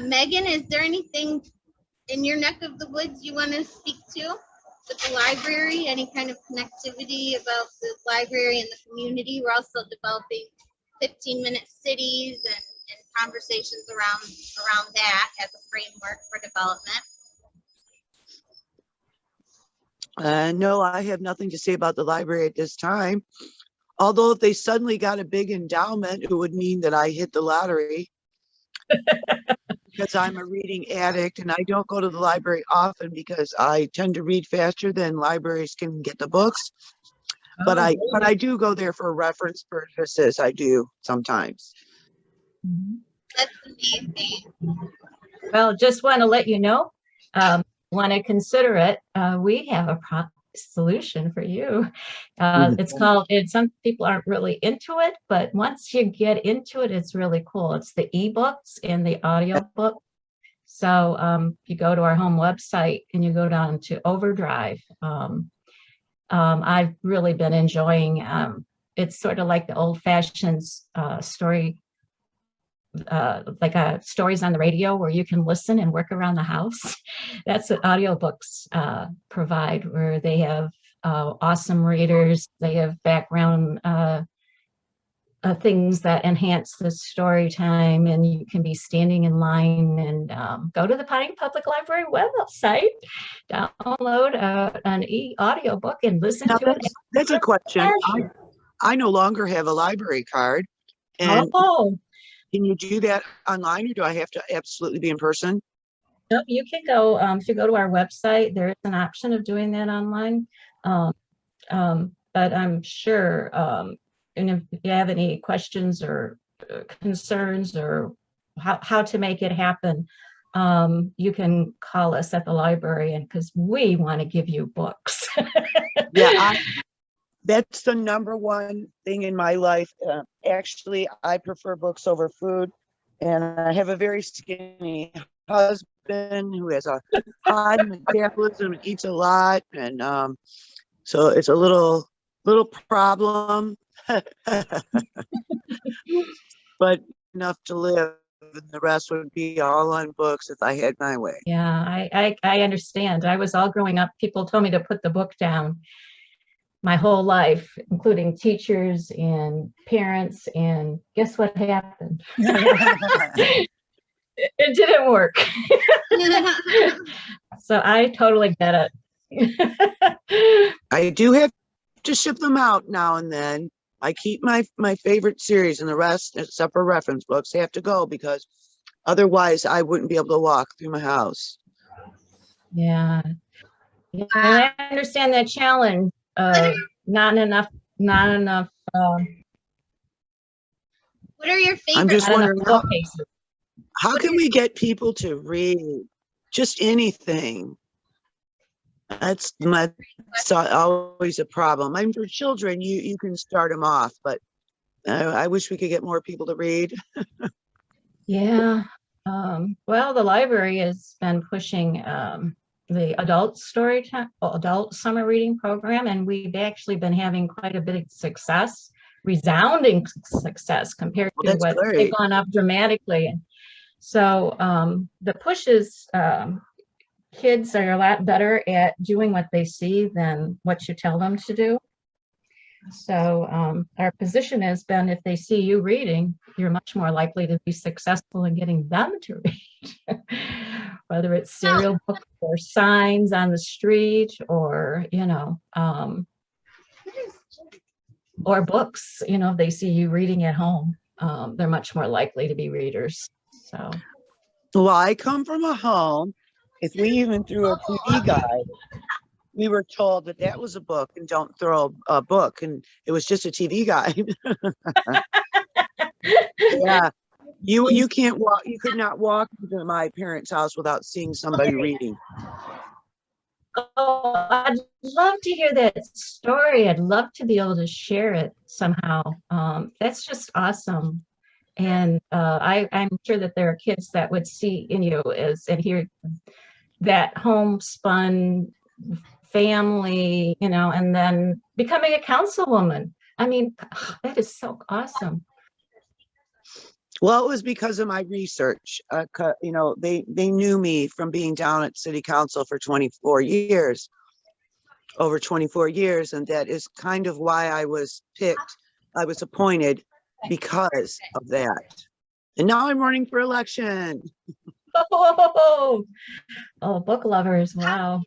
Megan, is there anything in your neck of the woods you want to speak to with the library? Any kind of connectivity about the library and the community? We're also developing 15-minute cities and conversations around that as a framework for development. No, I have nothing to say about the library at this time. Although if they suddenly got a big endowment, it would mean that I hit the lottery. Because I'm a reading addict and I don't go to the library often because I tend to read faster than libraries can get the books. But I do go there for reference purposes. I do sometimes. That's amazing. Well, just want to let you know, want to consider it. We have a solution for you. It's called, some people aren't really into it, but once you get into it, it's really cool. It's the ebooks and the audiobook. So you go to our home website and you go down to Overdrive. I've really been enjoying, it's sort of like the old-fashioned story, like stories on the radio where you can listen and work around the house. That's what audiobooks provide, where they have awesome readers. They have background things that enhance the story time, and you can be standing in line and go to the Pontiac Public Library website, download an audiobook and listen to it. That's a question. I no longer have a library card. And can you do that online, or do I have to absolutely be in person? No, you can go, if you go to our website, there is an option of doing that online. But I'm sure, and if you have any questions or concerns or how to make it happen, you can call us at the library, and because we want to give you books. Yeah, that's the number one thing in my life. Actually, I prefer books over food, and I have a very skinny husband who has a high metabolism and eats a lot, and so it's a little problem, but enough to live, and the rest would be all on books if I had my way. Yeah, I understand. I was all growing up, people told me to put the book down my whole life, including teachers and parents, and guess what happened? It didn't work. So I totally get it. I do have to ship them out now and then. I keep my favorite series, and the rest, except for reference books, have to go because otherwise I wouldn't be able to walk through my house. Yeah, and I understand that challenge. Not enough. What are your favorites? I'm just wondering how can we get people to read just anything? That's always a problem. I mean, for children, you can start them off, but I wish we could get more people to read. Yeah. Well, the library has been pushing the adult adult summer reading program, and we've actually been having quite a bit of success, resounding success compared to what they've gone up dramatically. So the push is kids are a lot better at doing what they see than what you tell them to do. So our position has been, if they see you reading, you're much more likely to be successful in getting them to read. Whether it's serial books or signs on the street, or or books, if they see you reading at home, they're much more likely to be readers. So, well, I come from a home, if we even threw a TV guide, we were told that was a book and don't throw a book, and it was just a TV guide. Yeah, you can't walk. You could not walk into my parents' house without seeing somebody reading. Oh, I'd love to hear that story. I'd love to be able to share it somehow. That's just awesome. And I'm sure that there are kids that would see in you and hear that homespun family, and then becoming a councilwoman. I mean, that is so awesome. Well, it was because of my research. You know, they knew me from being down at City Council for 24 years, over 24 years, and that is kind of why I was picked. I was appointed because of that. And now I'm running for election. Oh, book lovers. Wow.